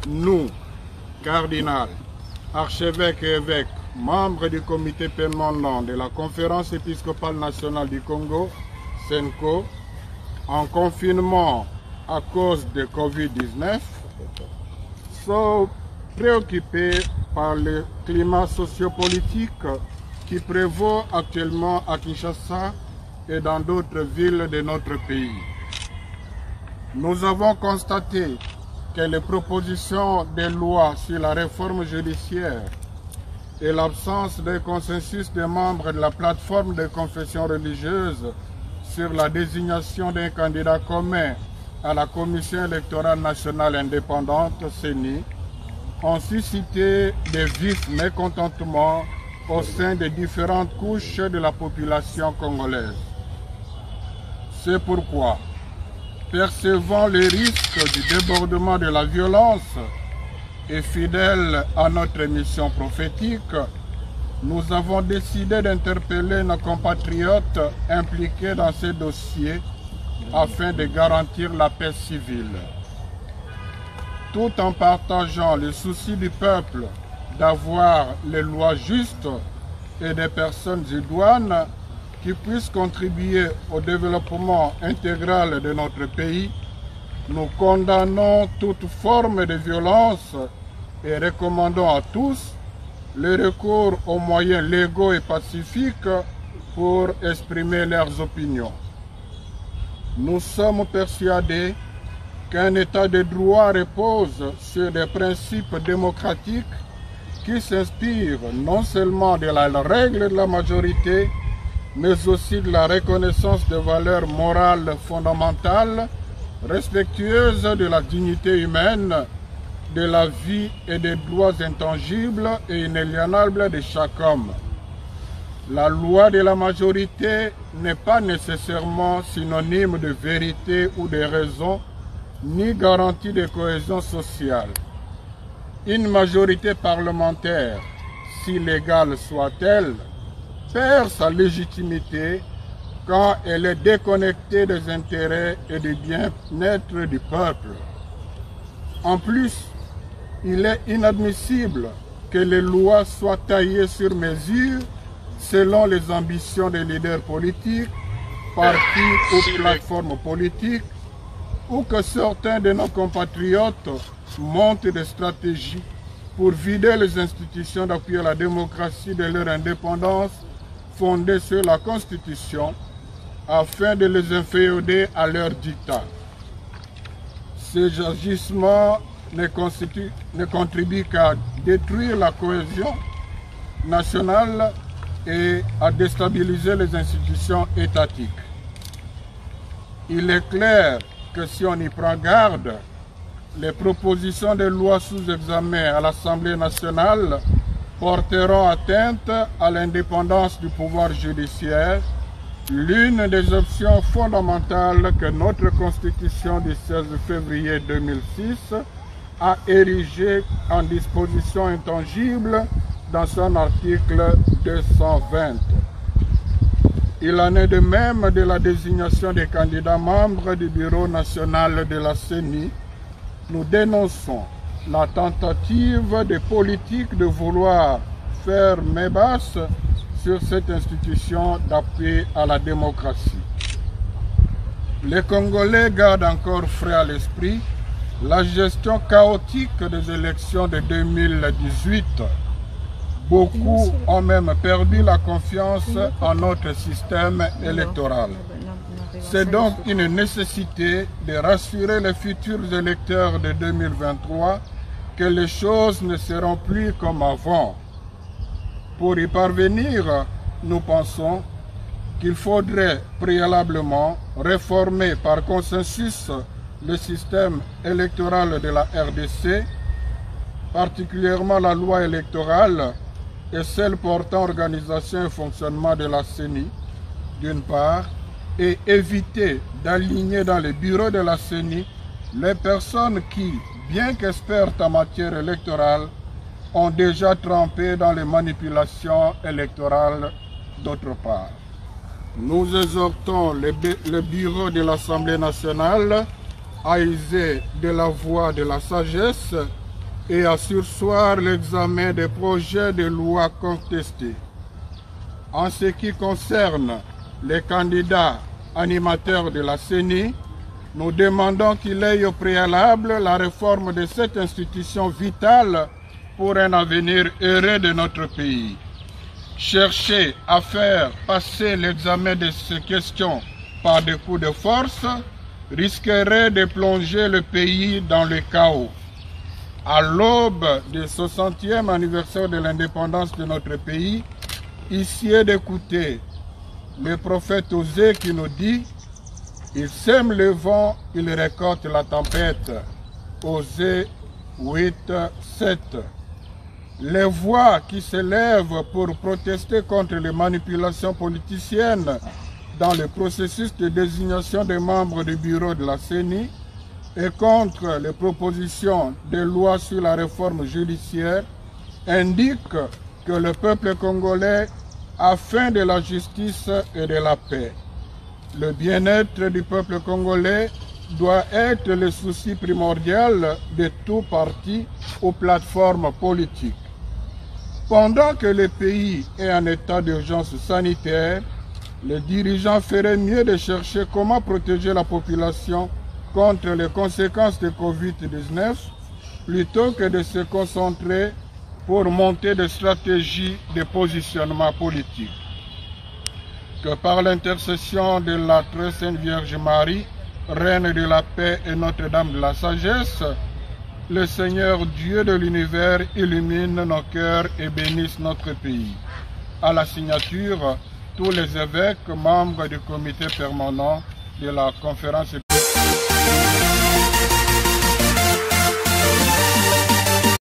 nous, cardinals, archevêques et évêques, membres du comité permanent de la Conférence épiscopale nationale du Congo, CENCO, en confinement à cause de Covid-19, sont préoccupés par le climat sociopolitique qui prévaut actuellement à Kinshasa et dans d'autres villes de notre pays. Nous avons constaté que les propositions de loi sur la réforme judiciaire et l'absence de consensus des membres de la plateforme de confession religieuse sur la désignation d'un candidat commun à la Commission électorale nationale indépendante, CENI, ont suscité des vifs mécontentements au sein des différentes couches de la population congolaise. C'est pourquoi, percevant le risque du débordement de la violence et fidèles à notre mission prophétique, nous avons décidé d'interpeller nos compatriotes impliqués dans ces dossiers afin de garantir la paix civile. Tout en partageant le souci du peuple d'avoir les lois justes et des personnes idoines qui puissent contribuer au développement intégral de notre pays, nous condamnons toute forme de violence et recommandons à tous le recours aux moyens légaux et pacifiques pour exprimer leurs opinions. Nous sommes persuadés qu'un État de droit repose sur des principes démocratiques qui s'inspirent non seulement de la règle de la majorité, mais aussi de la reconnaissance des valeurs morales fondamentales, respectueuses de la dignité humaine, de la vie et des droits intangibles et inaliénables de chaque homme. La loi de la majorité n'est pas nécessairement synonyme de vérité ou de raison, ni garantie de cohésion sociale. Une majorité parlementaire, si légale soit-elle, perd sa légitimité quand elle est déconnectée des intérêts et du bien-être du peuple. En plus, il est inadmissible que les lois soient taillées sur mesure selon les ambitions des leaders politiques, partis ou plateformes politiques, ou que certains de nos compatriotes montent des stratégies pour vider les institutions d'appui à la démocratie de leur indépendance fondée sur la Constitution afin de les inféoder à leur dictat. Ces agissements ne contribuent qu'à détruire la cohésion nationale et à déstabiliser les institutions étatiques. Il est clair que si on y prend garde, les propositions de loi sous examen à l'Assemblée nationale porteront atteinte à l'indépendance du pouvoir judiciaire, l'une des options fondamentales que notre Constitution du 16 février 2006 a érigée en disposition intangible dans son article 220. Il en est de même de la désignation des candidats membres du Bureau national de la CENI. Nous dénonçons la tentative des politiques de vouloir faire main basse sur cette institution d'appui à la démocratie. Les Congolais gardent encore frais à l'esprit la gestion chaotique des élections de 2018. Beaucoup ont même perdu la confiance en notre système électoral. C'est donc une nécessité de rassurer les futurs électeurs de 2023 que les choses ne seront plus comme avant. Pour y parvenir, nous pensons qu'il faudrait préalablement réformer par consensus le système électoral de la RDC, particulièrement la loi électorale et celle portant organisation et fonctionnement de la CENI, d'une part, et éviter d'aligner dans les bureaux de la CENI les personnes qui, bien qu'expertes en matière électorale, ont déjà trempé dans les manipulations électorales d'autre part. Nous exhortons le bureau de l'Assemblée nationale à user de la voie de la sagesse et à surseoir l'examen des projets de loi contestés. En ce qui concerne les candidats animateurs de la CENI, nous demandons qu'il ait au préalable la réforme de cette institution vitale pour un avenir heureux de notre pays. Chercher à faire passer l'examen de ces questions par des coups de force risquerait de plonger le pays dans le chaos. À l'aube du 60e anniversaire de l'indépendance de notre pays, ici est d'écouter le prophète Osée qui nous dit « Il sème le vent, il récolte la tempête ». Osée 8, 7. Les voix qui s'élèvent pour protester contre les manipulations politiciennes dans le processus de désignation des membres du bureau de la CENI et contre les propositions de loi sur la réforme judiciaire indiquent que le peuple congolais a faim de la justice et de la paix. Le bien-être du peuple congolais doit être le souci primordial de tout parti ou plateforme politique. Pendant que le pays est en état d'urgence sanitaire, les dirigeants feraient mieux de chercher comment protéger la population contre les conséquences de Covid-19 plutôt que de se concentrer pour monter des stratégies de positionnement politique. Que par l'intercession de la très sainte Vierge Marie, Reine de la paix et Notre-Dame de la sagesse, le Seigneur Dieu de l'univers illumine nos cœurs et bénisse notre pays. À la signature, tous les évêques, membres du comité permanent de la conférence